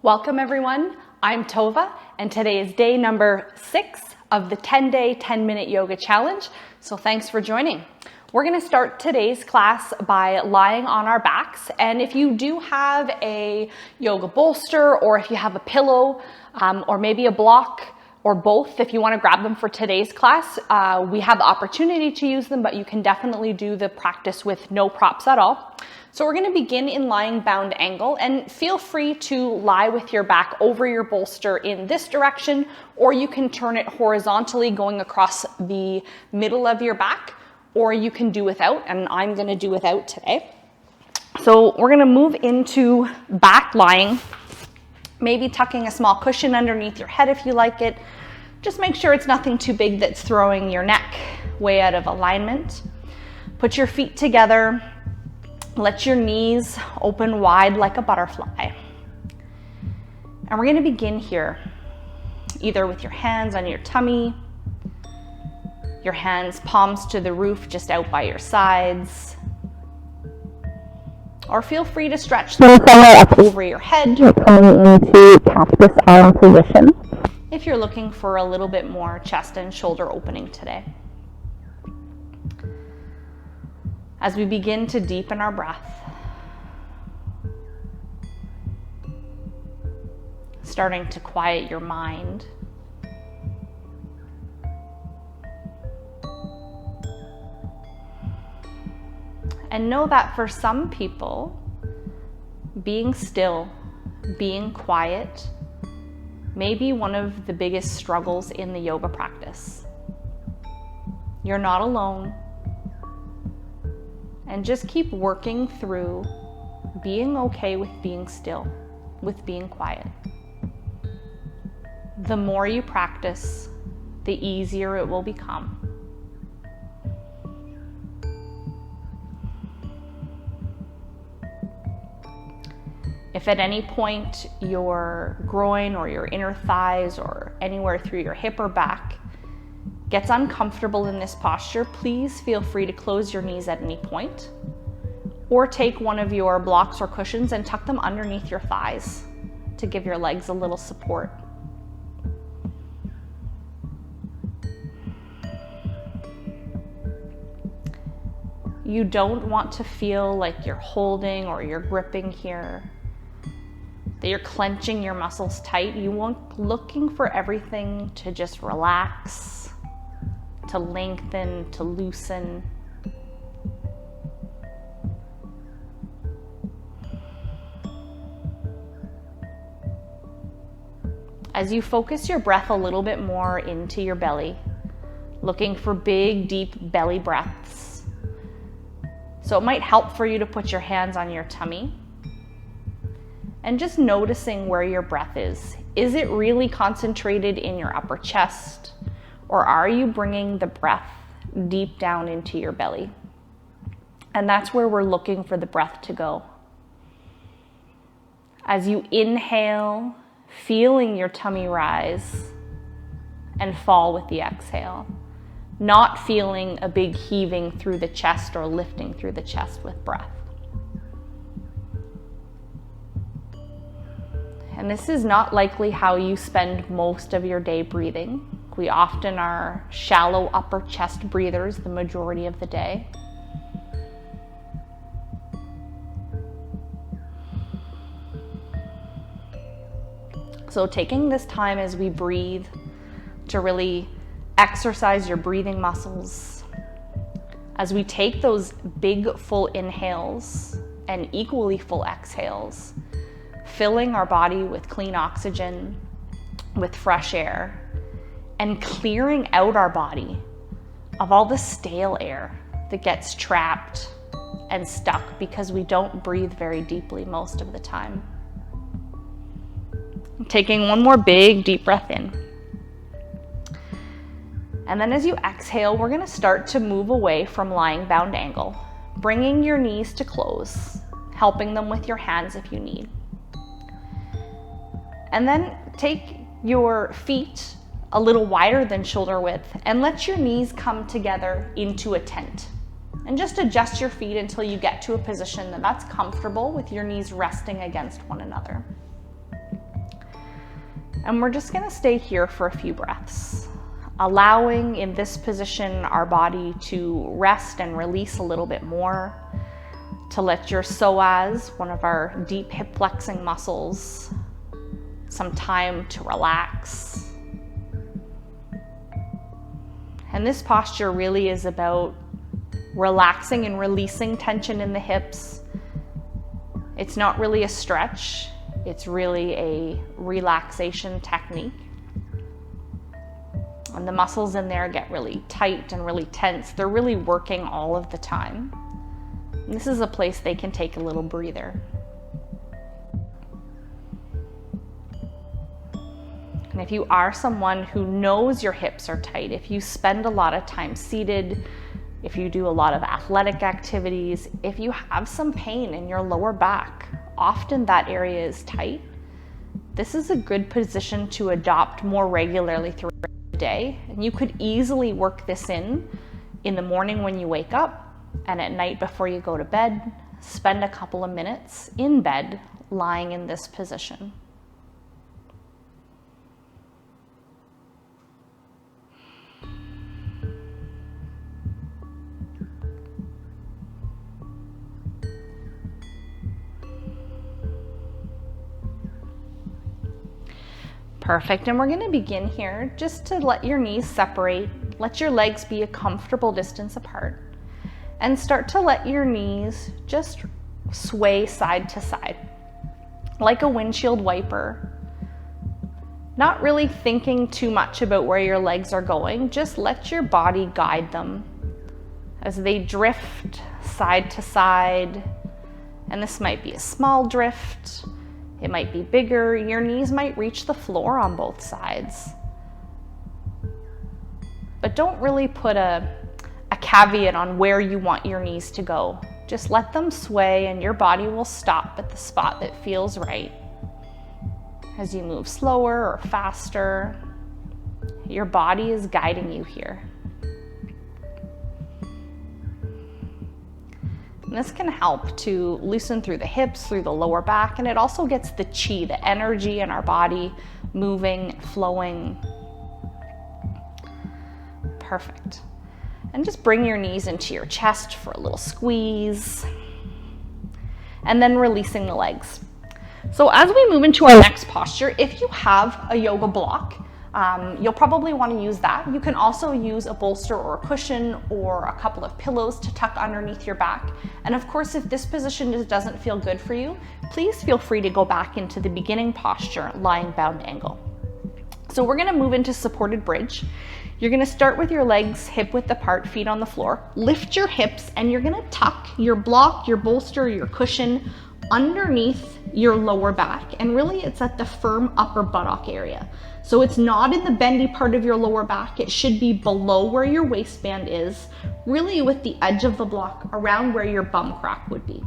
Welcome everyone, I'm Tovah, and today is day number 6 of the 10-day, 10-minute yoga challenge, so thanks for joining. We're gonna start today's class by lying on our backs, and if you do have a yoga bolster, or if you have a pillow, or maybe a block, or both, if you wanna grab them for today's class, we have the opportunity to use them, but you can definitely do the practice with no props at all. So we're gonna begin in lying bound angle, and feel free to lie with your back over your bolster in this direction, or you can turn it horizontally going across the middle of your back, or you can do without, and I'm gonna do without today. So we're gonna move into back lying, maybe tucking a small cushion underneath your head if you like it. Just make sure it's nothing too big that's throwing your neck way out of alignment. Put your feet together. Let your knees open wide like a butterfly. And we're gonna begin here, either with your hands on your tummy, your hands palms to the roof just out by your sides, or feel free to stretch them up over your head. You're coming into cactus arm position. If you're looking for a little bit more chest and shoulder opening today. As we begin to deepen our breath, starting to quiet your mind, and know that for some people, being still, being quiet, may be one of the biggest struggles in the yoga practice. You're not alone. And just keep working through being okay with being still, with being quiet. The more you practice, the easier it will become. If at any point your groin or your inner thighs or anywhere through your hip or back gets uncomfortable in this posture, please feel free to close your knees at any point, or take one of your blocks or cushions and tuck them underneath your thighs to give your legs a little support. You don't want to feel like you're holding or you're gripping here, that you're clenching your muscles tight. You want looking for everything to just relax, to lengthen, to loosen. As you focus your breath a little bit more into your belly, looking for big, deep belly breaths. So it might help for you to put your hands on your tummy and just noticing where your breath is. Is it really concentrated in your upper chest? Or are you bringing the breath deep down into your belly? And that's where we're looking for the breath to go. As you inhale, feeling your tummy rise and fall with the exhale, not feeling a big heaving through the chest or lifting through the chest with breath. And this is not likely how you spend most of your day breathing. We often are shallow upper chest breathers the majority of the day. So taking this time as we breathe to really exercise your breathing muscles, as we take those big full inhales and equally full exhales, filling our body with clean oxygen, with fresh air, and clearing out our body of all the stale air that gets trapped and stuck because we don't breathe very deeply most of the time. Taking one more big deep breath in. And then as you exhale, we're going to start to move away from lying bound angle, bringing your knees to close, helping them with your hands if you need. And then take your feet a little wider than shoulder width and let your knees come together into a tent. And just adjust your feet until you get to a position that's comfortable with your knees resting against one another. And we're just going to stay here for a few breaths, allowing in this position our body to rest and release a little bit more, to let your psoas, one of our deep hip flexing muscles, some time to relax. And this posture really is about relaxing and releasing tension in the hips. It's not really a stretch, it's really a relaxation technique. And the muscles in there get really tight and really tense. They're really working all of the time. And this is a place they can take a little breather. And if you are someone who knows your hips are tight, if you spend a lot of time seated, if you do a lot of athletic activities, if you have some pain in your lower back, often that area is tight, this is a good position to adopt more regularly throughout the day. And you could easily work this in the morning when you wake up and at night before you go to bed. Spend a couple of minutes in bed lying in this position. Perfect, and we're going to begin here just to let your knees separate, let your legs be a comfortable distance apart, and start to let your knees just sway side to side, like a windshield wiper. Not really thinking too much about where your legs are going, just let your body guide them as they drift side to side, and this might be a small drift. It might be bigger. Your knees might reach the floor on both sides. But don't really put a caveat on where you want your knees to go. Just let them sway and your body will stop at the spot that feels right. As you move slower or faster, your body is guiding you here. And this can help to loosen through the hips, through the lower back, and it also gets the chi, the energy in our body, moving, flowing. Perfect. And just bring your knees into your chest for a little squeeze. And then releasing the legs. So as we move into our next posture, if you have a yoga block, you'll probably want to use that. You can also use a bolster or a cushion or a couple of pillows to tuck underneath your back. And of course, if this position just doesn't feel good for you, please feel free to go back into the beginning posture, lying bound angle. So we're going to move into supported bridge. You're going to start with your legs hip width apart, feet on the floor. Lift your hips and you're going to tuck your block, your bolster, your cushion underneath your lower back. And really it's at the firm upper buttock area. So it's not in the bendy part of your lower back. It should be below where your waistband is, really with the edge of the block around where your bum crack would be.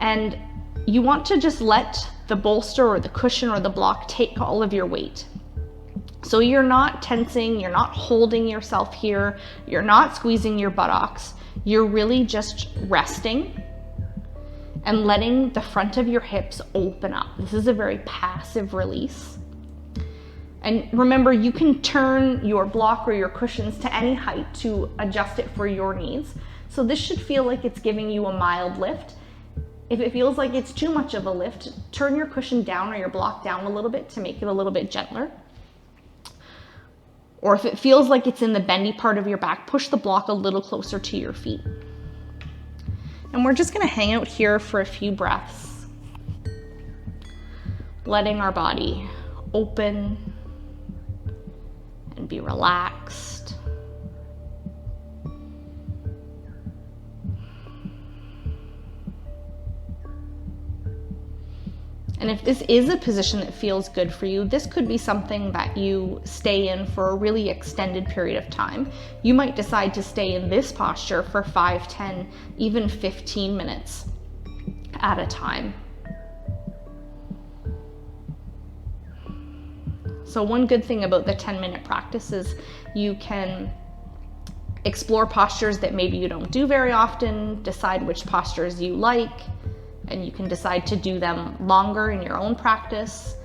And you want to just let the bolster or the cushion or the block take all of your weight. So you're not tensing, you're not holding yourself here, you're not squeezing your buttocks. You're really just resting and letting the front of your hips open up. This is a very passive release. And remember, you can turn your block or your cushions to any height to adjust it for your needs. So this should feel like it's giving you a mild lift. If it feels like it's too much of a lift, turn your cushion down or your block down a little bit to make it a little bit gentler. Or if it feels like it's in the bendy part of your back, push the block a little closer to your feet. And we're just gonna hang out here for a few breaths, letting our body open and be relaxed. And if this is a position that feels good for you, this could be something that you stay in for a really extended period of time. You might decide to stay in this posture for 5, 10, even 15 minutes at a time. So one good thing about the 10-minute practice is you can explore postures that maybe you don't do very often, decide which postures you like, and you can decide to do them longer in your own practice.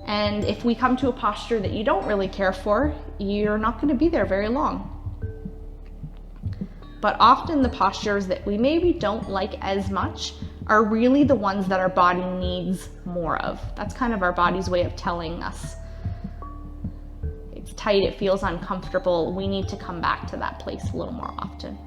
And if we come to a posture that you don't really care for, you're not going to be there very long. But often the postures that we maybe don't like as much are really the ones that our body needs more of. That's kind of our body's way of telling us it's tight, it feels uncomfortable, we need to come back to that place a little more often.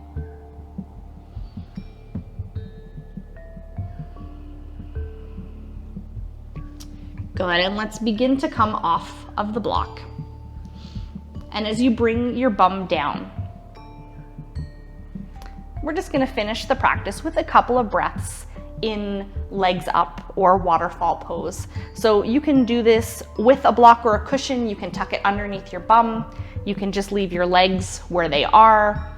Good, and let's begin to come off of the block. And as you bring your bum down, we're just going to finish the practice with a couple of breaths in legs up or waterfall pose. So you can do this with a block or a cushion. You can tuck it underneath your bum. You can just leave your legs where they are.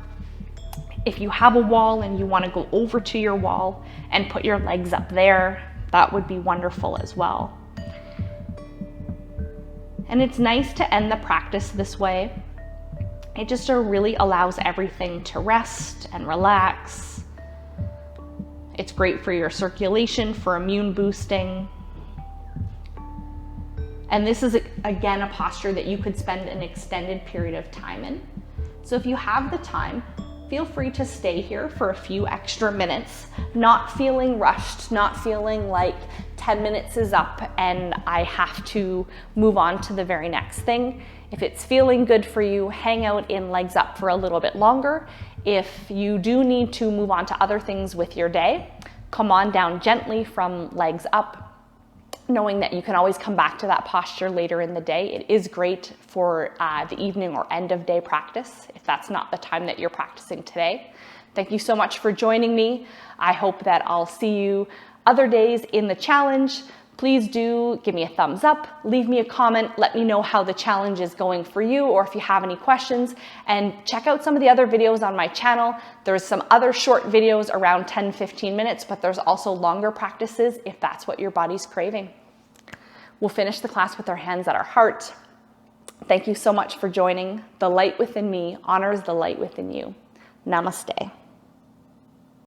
If you have a wall and you want to go over to your wall and put your legs up there, that would be wonderful as well. And it's nice to end the practice this way. It just really allows everything to rest and relax. It's great for your circulation, for immune boosting. And this is, again, a posture that you could spend an extended period of time in. So if you have the time, feel free to stay here for a few extra minutes, not feeling rushed, not feeling like 10 minutes is up and I have to move on to the very next thing. If it's feeling good for you, hang out in legs up for a little bit longer. If you do need to move on to other things with your day, come on down gently from legs up, knowing that you can always come back to that posture later in the day. It is great for the evening or end of day practice, if that's not the time that you're practicing today. Thank you so much for joining me. I hope that I'll see you other days in the challenge. Please do give me a thumbs up, leave me a comment, let me know how the challenge is going for you, or if you have any questions, and check out some of the other videos on my channel. There's some other short videos around 10-15 minutes, but there's also longer practices if that's what your body's craving. We'll finish the class with our hands at our heart. Thank you so much for joining. The light within me honors the light within you. Namaste.